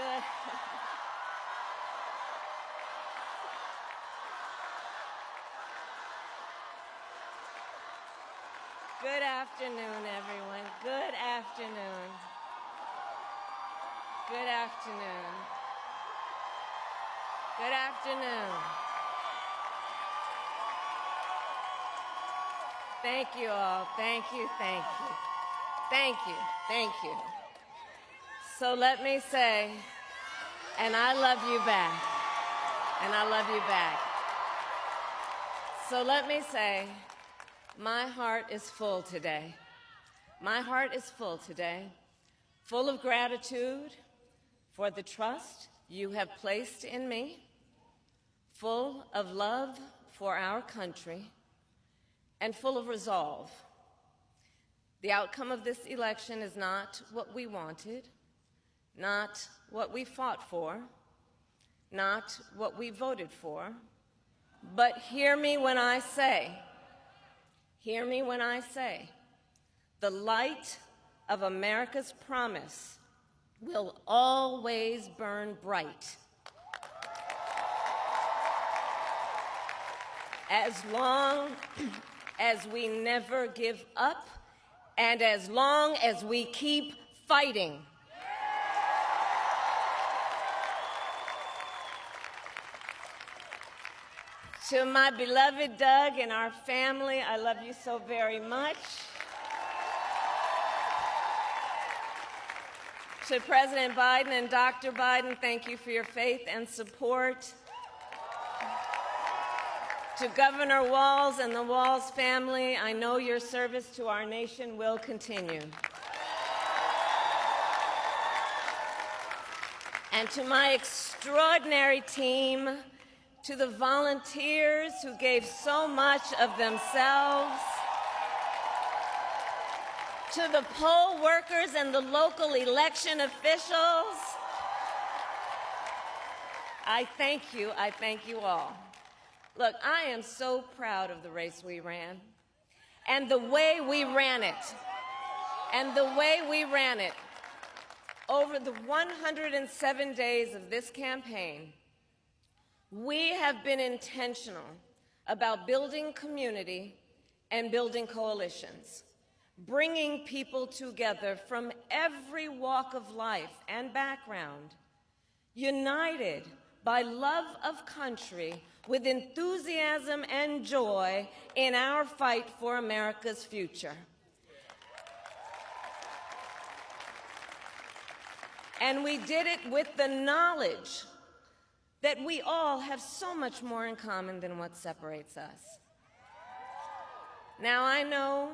Good. Good afternoon, everyone. Good afternoon. Good afternoon. Good afternoon. Thank you all. Thank you, thank you. Thank you, thank you. So let me say, and I love you back, and I love you back. So let me say, my heart is full today. My heart is full today, full of gratitude for the trust you have placed in me, full of love for our country, and full of resolve. The outcome of this election is not what we wanted, not what we fought for, not what we voted for, but hear me when I say, the light of America's promise will always burn bright. As long as we never give up, and as long as we keep fighting. To my beloved Doug and our family, I love you so very much. To President Biden and Dr. Biden, thank you for your faith and support. To Governor Walz and the Walz family, I know your service to our nation will continue. And to my extraordinary team, to the volunteers who gave so much of themselves, to the poll workers and the local election officials, I thank you all. Look, I am so proud of the race we ran, and the way we ran it, Over the 107 days of this campaign, we have been intentional about building community and building coalitions, bringing people together from every walk of life and background, united by love of country with enthusiasm and joy in our fight for America's future. And we did it with the knowledge that we all have so much more in common than what separates us. Now, I know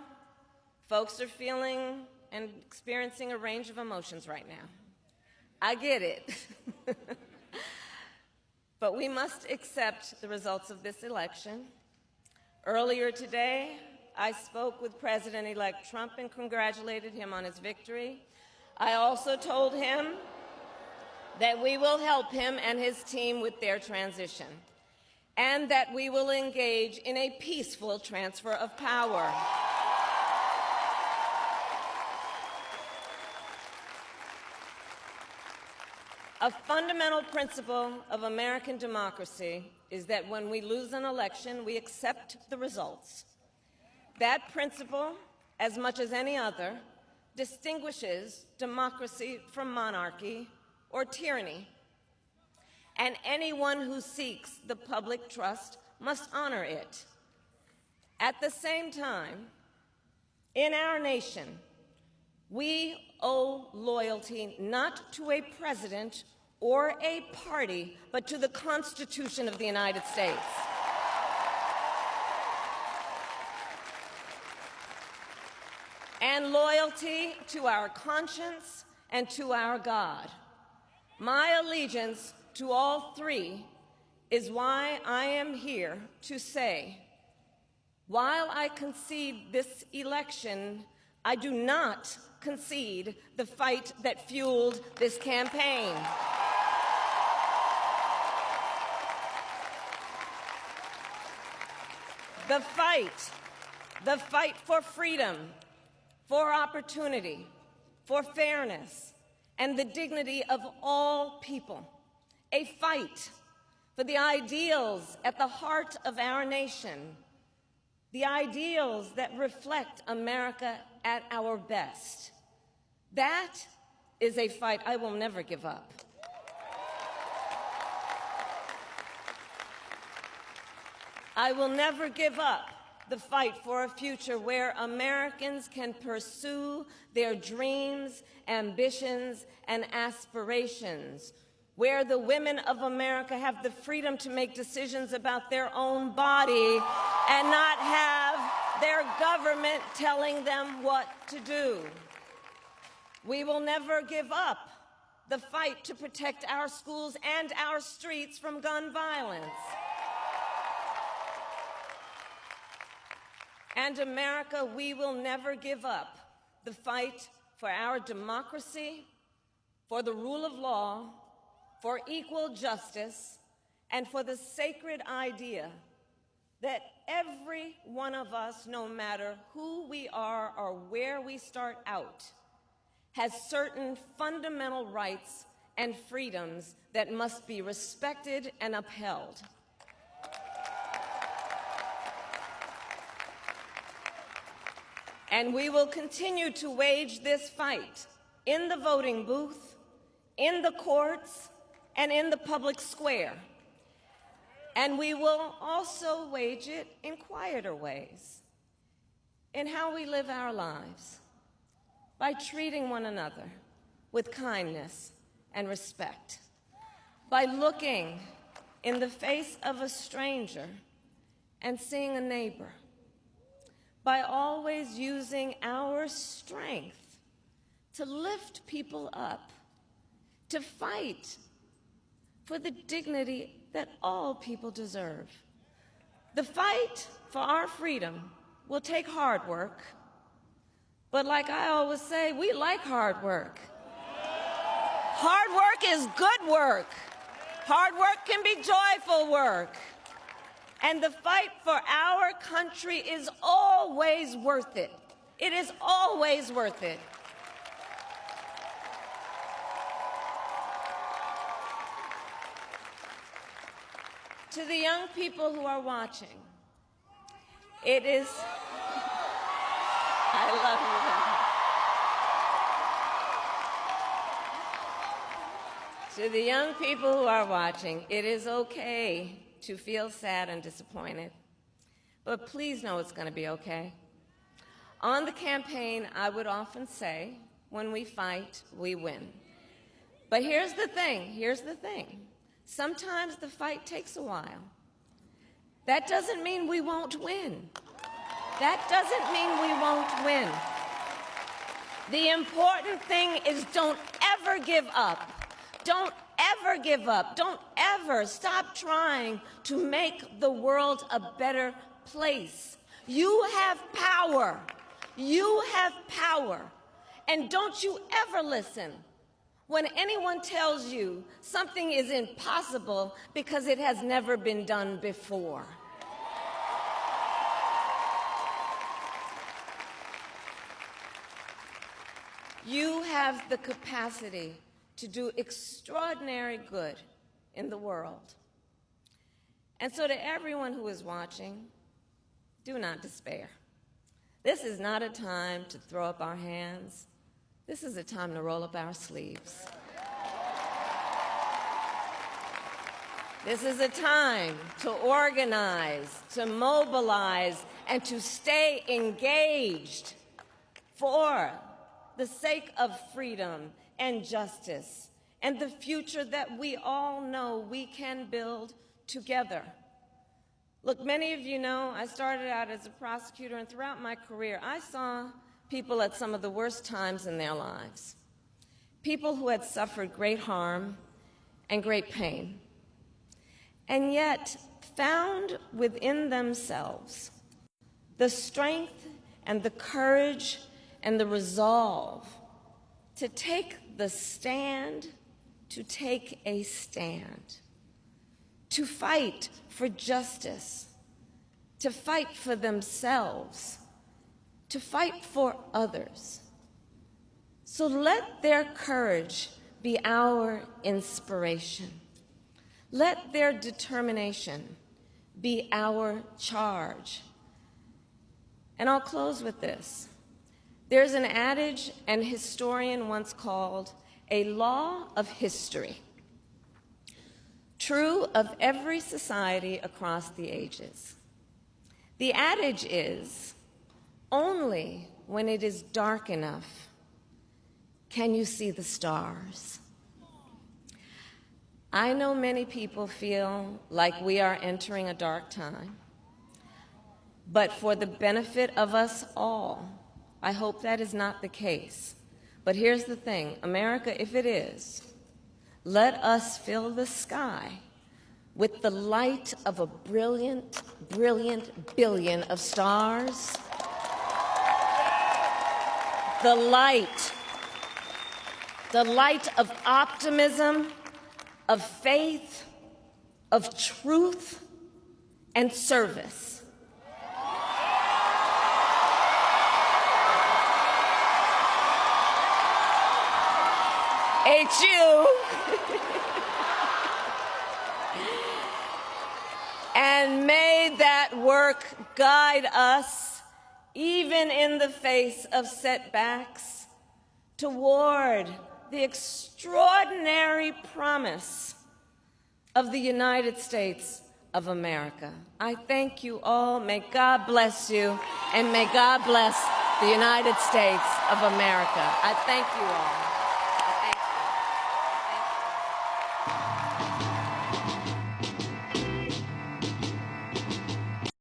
folks are feeling and experiencing a range of emotions right now. I get it. But we must accept the results of this election. Earlier today, I spoke with President-elect Trump and congratulated him on his victory. I also told him that we will help him and his team with their transition, and that we will engage in a peaceful transfer of power. A fundamental principle of American democracy is that when we lose an election, we accept the results. That principle, as much as any other, distinguishes democracy from monarchy or tyranny. And anyone who seeks the public trust must honor it. At the same time, in our nation, we owe loyalty not to a president or a party, but to the Constitution of the United States. And loyalty to our conscience and to our God. My allegiance to all three is why I am here to say, while I concede this election, I do not concede the fight that fueled this campaign. The fight for freedom, for opportunity, for fairness, and the dignity of all people, a fight for the ideals at the heart of our nation, the ideals that reflect America at our best. That is a fight I will never give up. I will never give up the fight for a future where Americans can pursue their dreams, ambitions, and aspirations, where the women of America have the freedom to make decisions about their own body and not have their government telling them what to do. We will never give up the fight to protect our schools and our streets from gun violence. And America, we will never give up the fight for our democracy, for the rule of law, for equal justice, and for the sacred idea that every one of us, no matter who we are or where we start out, has certain fundamental rights and freedoms that must be respected and upheld. And we will continue to wage this fight in the voting booth, in the courts, and in the public square. And we will also wage it in quieter ways, in how we live our lives, by treating one another with kindness and respect, by looking in the face of a stranger and seeing a neighbor, by always using our strength to lift people up, to fight for the dignity that all people deserve. The fight for our freedom will take hard work, but like I always say, we like hard work. Hard work is good work. Hard work can be joyful work. And the fight for our country is always worth it. It is always worth it. To the young people who are watching, it is, I love you. To the young people who are watching, it is okay to feel sad and disappointed, but please know it's going to be okay. On the campaign, I would often say, when we fight, we win. But here's the thing. Sometimes the fight takes a while. That doesn't mean we won't win. That doesn't mean we won't win. The important thing is don't ever give up. Don't ever give up. Don't ever stop trying to make the world a better place. You have power. You have power. And don't you ever listen when anyone tells you something is impossible because it has never been done before. You have the capacity to do extraordinary good in the world. And so to everyone who is watching, do not despair. This is not a time to throw up our hands. This is a time to roll up our sleeves. This is a time to organize, to mobilize, and to stay engaged for the sake of freedom and justice, and the future that we all know we can build together. Look, many of you know I started out as a prosecutor, and throughout my career, I saw people at some of the worst times in their lives. People who had suffered great harm and great pain, and yet found within themselves the strength and the courage and the resolve to take the stand, to take a stand, to fight for justice, to fight for themselves, to fight for others, So let their courage be our inspiration. Let their determination be our charge. And I'll close with this. There's an adage an historian once called a law of history, true of every society across the ages. The adage is, only when it is dark enough can you see the stars. I know many people feel like we are entering a dark time, but for the benefit of us all, I hope that is not the case. But here's the thing, America, if it is, let us fill the sky with the light of a brilliant, brilliant billion of stars. The light of optimism, of faith, of truth, and service. HU. And may that work guide us, even in the face of setbacks, toward the extraordinary promise of the United States of America. I thank you all. May God bless you, and may God bless the United States of America. I thank you all.